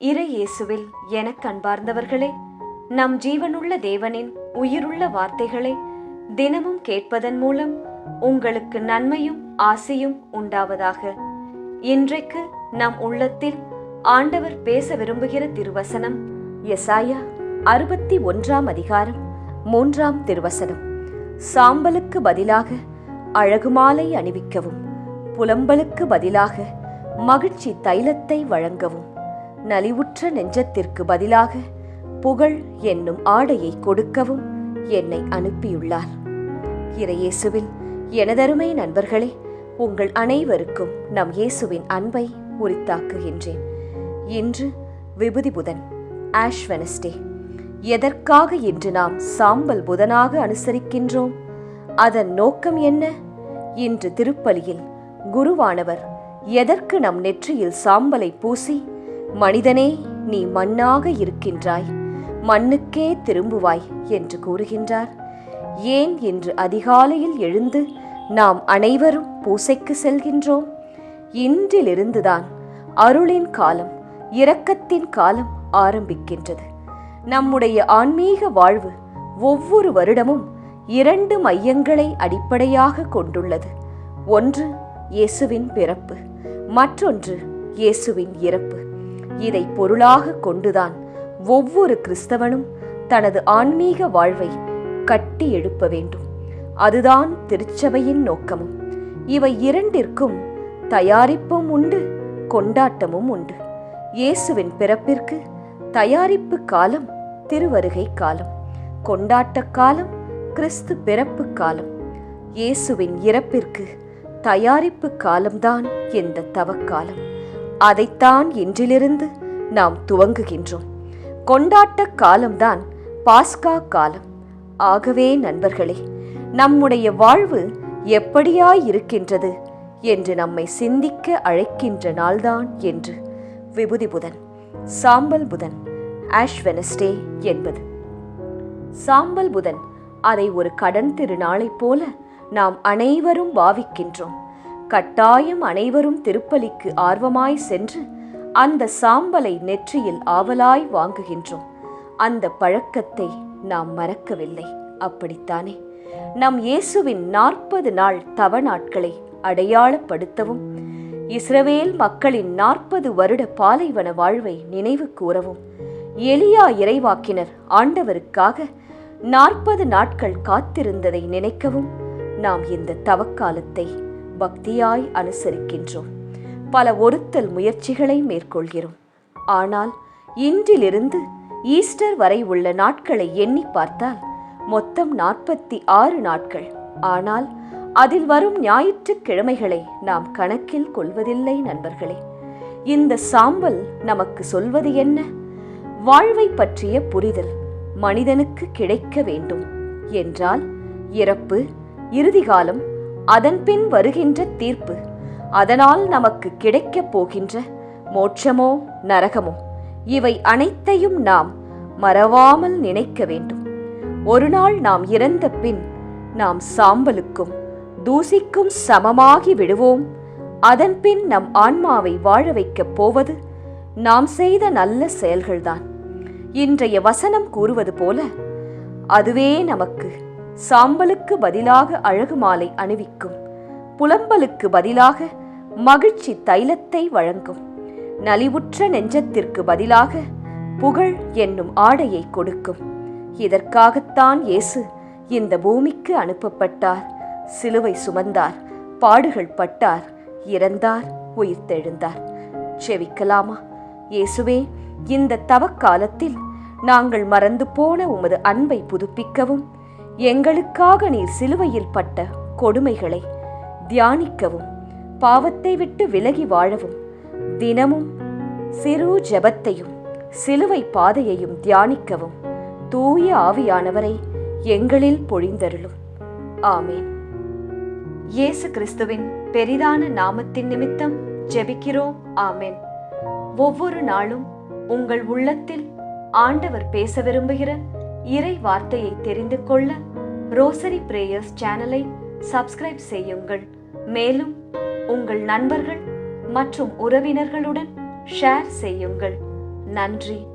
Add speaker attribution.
Speaker 1: இறை இயேசுவில் எனக் அன்பார்ந்தவர்களே, நம் ஜீவனுள்ள தேவனின் உயிருள்ள வார்த்தைகளை தினமும் கேட்பதன் மூலம் உங்களுக்கு நன்மையும் ஆசையும் உண்டாவதாக. இன்றைக்கு நம் உள்ளத்தில் ஆண்டவர் பேச விரும்புகிற திருவசனம் எசாயா 61 அதிகாரம் 3 திருவசனம். சாம்பலுக்கு பதிலாக அழகு மாலை அணிவிக்கவும், புலம்பலுக்கு பதிலாக மகிழ்ச்சி தைலத்தை வழங்கவும், நலிவுற்ற நெஞ்சத்திற்கு பதிலாக புகழ் என்னும் ஆடையை கொடுக்கவும் என்னை அனுப்பியுள்ளார். இறையேசுவில் எனதருமை நண்பர்களே, உங்கள் அனைவருக்கும் நம் இயேசுவின் அன்பை உரித்தாக்குகின்றேன். இன்று விபூதி புதன், ஆஷ் வெனஸ்டே. எதற்காக இன்று நாம் சாம்பல் புதனாக அனுசரிக்கின்றோம்? அதன் நோக்கம் என்ன? இன்று திருப்பலியில் குருவானவர் எதற்கு நம் நெற்றியில் சாம்பலை பூசி, மனிதனே நீ மண்ணாக இருக்கின்றாய், மண்ணுக்கே திரும்புவாய் என்று கூறுகின்றார்? ஏன் இன்று அதிகாலையில் எழுந்து நாம் அனைவரும் பூசைக்கு செல்கின்றோம்? இன்றிலிருந்துதான் அருளின் காலம், இரக்கத்தின் காலம் ஆரம்பிக்கின்றது. நம்முடைய ஆன்மீக வாழ்வு ஒவ்வொரு வருடமும் 2 மையங்களை அடிப்படையாக கொண்டுள்ளது. ஒன்று இயேசுவின் பிறப்பு, மற்றொன்று இயேசுவின் இறப்பு. இதை பொருளாக கொண்டுதான் ஒவ்வொரு கிறிஸ்தவனும் தனது ஆன்மீக வாழ்வை கட்டி எழுப்ப வேண்டும். அதுதான் திருச்சபையின் நோக்கமும். இவை இரண்டிற்கும் தயாரிப்பும் உண்டு, கொண்டாட்டமும் உண்டு. இயேசுவின் பிறப்பிற்கு தயாரிப்பு காலம் திருவருகை காலம், கொண்டாட்ட காலம் கிறிஸ்து பிறப்பு காலம். இயேசுவின் இறப்பிற்கு தயாரிப்பு காலம்தான் இந்த தவக்காலம். அதைத்தான் இன்றிலிருந்து நாம் துவங்குகின்றோம். கொண்டாட்ட காலம்தான் பாஸ்கா காலம். ஆகவே நண்பர்களே, நம்முடைய வாழ்வு எப்படியாயிருக்கின்றது என்று நம்மை சிந்திக்க அழைக்கின்ற நாள்தான் என்று விபூதி புதன், சாம்பல் புதன், ஆஷ் வெனஸ்டே என்பது. சாம்பல் புதன், அதை ஒரு கடன் திருநாளைப் போல நாம் அனைவரும் பாவிக்கின்றோம். கட்டாயம் அனைவரும் திருப்பலிக்கு ஆர்வமாய் சென்று அந்த சாம்பலை நெற்றியில் ஆவலாய் வாங்குகின்றோம். அந்த பழக்கத்தை நாம் மறக்கவில்லை, அப்படித்தானே? நம் இயேசுவின் 40 நாள் தவ நாட்களை அடையாளப்படுத்தவும், இஸ்ரவேல் மக்களின் 40 வருட பாலைவன வாழ்வை நினைவு கூறவும், எலியா இறைவாக்கினர் ஆண்டவருக்காக 40 நாட்கள் காத்திருந்ததை நினைக்கவும் நாம் இந்த தவக்காலத்தை பக்தியாய் அனுசரிக்கின்றோம். பல ஒருத்தல் முயற்சிகளை மேற்கொள்கிறோம். ஆனால் இன்றிலிருந்து ஈஸ்டர் வரை உள்ள நாட்களை எண்ணி பார்த்தால் மொத்தம் 46 நாட்கள். ஆனால் அதில் வரும் ஞாயிற்றுக்கிழமைகளை நாம் கணக்கில் கொள்வதில்லை நண்பர்களே. இந்த சாம்பல் நமக்கு சொல்வது என்ன? வாழ்வை பற்றிய புரிதல் மனிதனுக்கு கிடைக்க வேண்டும் என்றால் இறப்பு, இறுதிகாலம், அதன்பின் வருகின்ற தீர்ப்பு, அதனால் நமக்கு கிடைக்கப் போகின்ற மோட்சமோ நரகமோ, இவை அனைத்தையும் நாம் மறவாமல் நினைக்க வேண்டும். ஒரு நாள் நாம் இறந்த பின் நாம் சாம்பலுக்கும் தூசிக்கும் சமமாகி விடுவோம். அதன்பின் நம் ஆன்மாவை வாழ வைக்கப் போவது நாம் செய்த நல்ல செயல்கள்தான். இன்றைய வசனம் கூறுவது போல அதுவே நமக்கு சாம்பலுக்கு பதிலாக அழகு மாலை அணிவிக்கும், புலம்பலுக்கு பதிலாக மகிழ்ச்சி தைலத்தை வழங்கும், நலிவுற்ற நெஞ்சத்திற்கு பதிலாக புகழ் என்னும் ஆடையை கொடுக்கும். இதற்காகத்தான் இயேசு இந்த பூமிக்கு அனுப்பப்பட்டார். சிலுவை சுமந்தார், பாடுகள் பட்டார், இறந்தார், உயிர்த்தெழுந்தார். செவிக்கலாமா? இயேசுவே, இந்த தவக்காலத்தில் நாங்கள் மறந்து போன உமது அன்பை புதுப்பிக்கவும், எங்களுக்காக நீர் சிலுவையில் பட்ட கொடுமைகளை தியானிக்கவும், பாவத்தை விட்டு விலகி வாழவும், தினமும் சிறு ஜெபத்தையும் சிலுவை பாதையையும் தியானிக்கவும் தூய ஆவியானவரை எங்களில் பொழிந்தருளும். ஆமேன். இயேசு கிறிஸ்துவின் பெரிதான நாமத்தின் நிமித்தம் ஜெபிக்கிறோம். ஆமேன். ஒவ்வொரு நாளும் உங்கள் உள்ளத்தில் ஆண்டவர் பேச விரும்புகிற இறை வார்த்தையை தெரிந்து கொள்ள ரோசரி பிரேயர்ஸ் சேனலை சப்ஸ்கிரைப் செய்யுங்கள். மேலும் உங்கள் நண்பர்கள் மற்றும் உறவினர்களுடன் ஷேர் செய்யுங்கள். நன்றி.